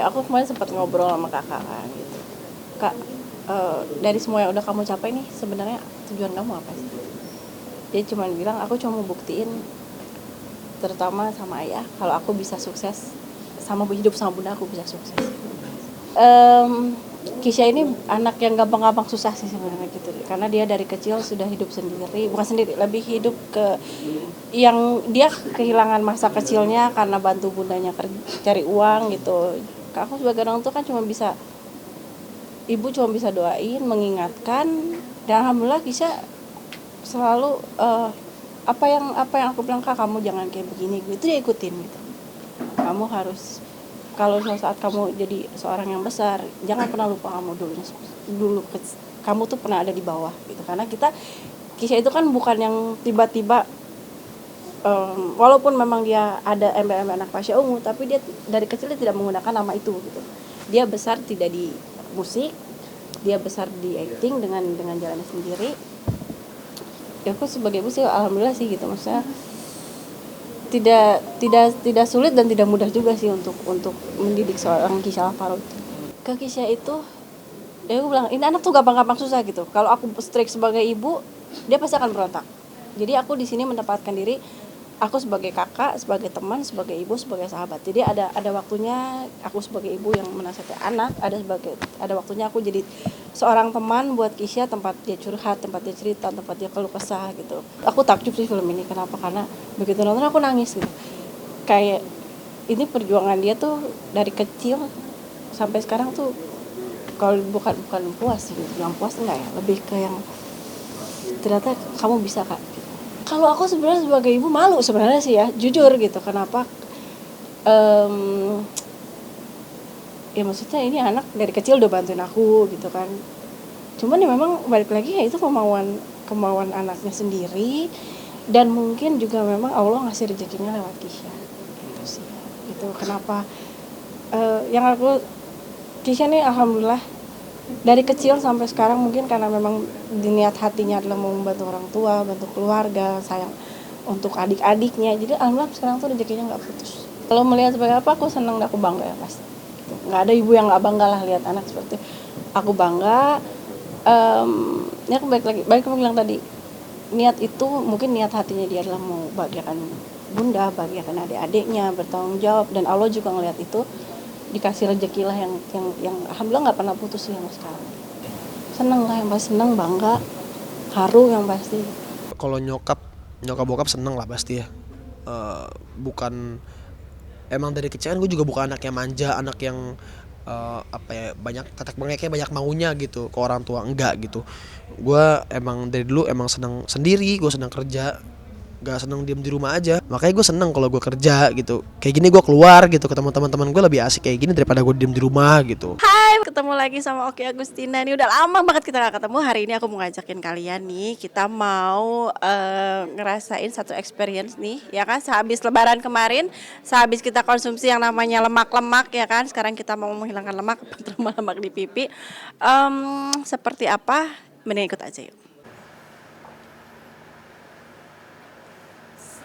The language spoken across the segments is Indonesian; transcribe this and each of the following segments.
kayak aku kemarin sempat ngobrol sama kakak kan gitu. Kak, dari semua yang udah kamu capai nih sebenarnya tujuan kamu apa sih? Dia cuma bilang aku cuma mau buktiin terutama sama ayah kalau aku bisa sukses sama hidup sama bunda aku bisa sukses. Kisha ini anak yang gampang-gampang susah sih sebenarnya gitu, karena dia dari kecil sudah hidup sendiri, bukan sendiri, lebih hidup ke yang dia kehilangan masa kecilnya karena bantu bundanya cari uang gitu. Aku sebagai orang tua kan ibu cuma bisa doain, mengingatkan, dan alhamdulillah Kisha selalu apa yang aku bilang, Kak kamu jangan kayak begini gitu, dia ikutin gitu. Kamu harus, kalau suatu saat kamu jadi seorang yang besar, jangan pernah lupa kamu dulu kamu tuh pernah ada di bawah gitu. Karena Kisha itu kan bukan yang tiba-tiba walaupun memang dia ada embel-embel anak Pasha Ungu, tapi dia dari kecil dia tidak menggunakan nama itu gitu. Dia besar tidak di musik, dia besar di acting dengan jalannya sendiri. Ya aku sebagai ibu sih alhamdulillah sih gitu, maksudnya tidak sulit dan tidak mudah juga sih untuk mendidik seorang Kisha Alvaro. Ke Kisha itu, ya aku bilang ini anak tuh gampang-gampang susah gitu. Kalau aku strict sebagai ibu, dia pasti akan berontak. Jadi aku di sini menempatkan diri, aku sebagai kakak, sebagai teman, sebagai ibu, sebagai sahabat. Jadi ada waktunya aku sebagai ibu yang menasihati anak, ada waktunya aku jadi seorang teman buat Kisha, tempat dia curhat, tempat dia cerita, tempat dia keluh kesah gitu. Aku takjub sih film ini, kenapa? Karena begitu nonton aku nangis gitu. Kayak ini perjuangan dia tuh dari kecil sampai sekarang tuh, kalau bukan puas sih, bilang puas enggak ya, lebih ke yang ternyata kamu bisa Kak. Kalau aku sebenarnya sebagai ibu malu sebenarnya sih ya, jujur gitu. Kenapa? Ya maksudnya ini anak dari kecil udah bantuin aku gitu kan. Cuman ya memang balik lagi ya itu kemauan anaknya sendiri, dan mungkin juga memang Allah ngasih rezekinya lewat Kisha gitu sih. Itu kenapa yang aku Kisha nih alhamdulillah dari kecil sampai sekarang, mungkin karena memang niat hatinya adalah mau membantu orang tua, bantu keluarga, sayang untuk adik-adiknya. Jadi alhamdulillah sekarang tuh rezekinya nggak putus. Kalau melihat sebagai apa, aku senang dan aku bangga ya pasti. Nggak ada ibu yang nggak bangga lah lihat anak seperti itu. Aku bangga. Ini aku balik aku bilang tadi, niat itu mungkin niat hatinya dia adalah mau bahagiakan bunda, bahagiakan adik-adiknya, bertanggung jawab, dan Allah juga ngelihat itu, dikasih rezeki lah yang alhamdulillah nggak pernah putus sih sampai sekarang. Seneng lah, yang pasti seneng, bangga, haru yang pasti. Kalau nyokap bokap seneng lah pasti ya. Bukan, emang dari kecil kan gue juga bukan anak yang manja, anak yang banyak tetek bengeknya, banyak maunya gitu ke orang tua, enggak gitu. Gue emang dari dulu emang senang sendiri, gue senang kerja, gak seneng diem di rumah aja. Makanya gue seneng kalau gue kerja gitu, kayak gini gue keluar gitu, ketemu teman-teman gue lebih asik kayak gini daripada gue diem di rumah gitu. Hai, ketemu lagi sama Oki Agustina nih. Udah lama banget kita gak ketemu. Hari ini aku mau ngajakin kalian nih, kita mau ngerasain satu experience nih, ya kan. Sehabis lebaran kemarin, sehabis kita konsumsi yang namanya lemak-lemak, ya kan. Sekarang kita mau menghilangkan lemak, terutama lemak di pipi. Seperti apa? Mending ikut aja yuk.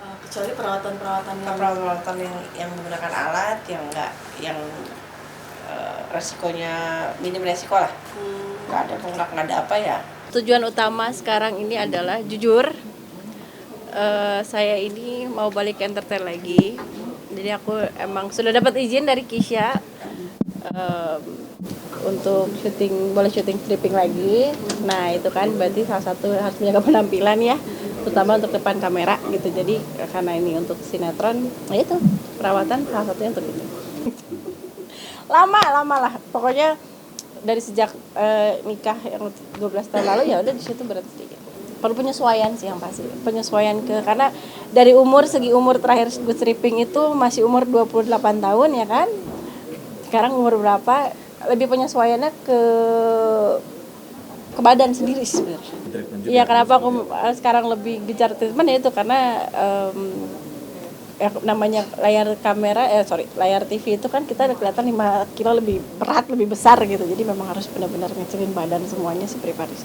Kecuali perawatan yang menggunakan alat yang resikonya minim resiko lah, nggak ada apa ya. Tujuan utama sekarang ini adalah jujur, saya ini mau balik ke entertain lagi. Jadi aku emang sudah dapat izin dari Kisha untuk boleh syuting stripping lagi. Nah itu kan berarti salah satu harus menjaga penampilan ya, terutama untuk depan kamera gitu. Jadi karena ini untuk sinetron, nah itu perawatan salah satunya untuk itu. lama lah pokoknya dari sejak nikah yang 12 tahun lalu, ya udah di situ berhenti sedikit. Perlu penyesuaian sih yang pasti, karena dari segi umur terakhir gue stripping itu masih umur 28 tahun ya kan. Sekarang umur berapa, lebih penyesuaiannya ke badan sendiri sebenarnya. Iya, kenapa aku sekarang lebih gencar treatment ya itu karena namanya layar TV itu kan kita kelihatan 5 kilo lebih berat, lebih besar gitu. Jadi memang harus benar-benar ngecilin badan semuanya si pribadi.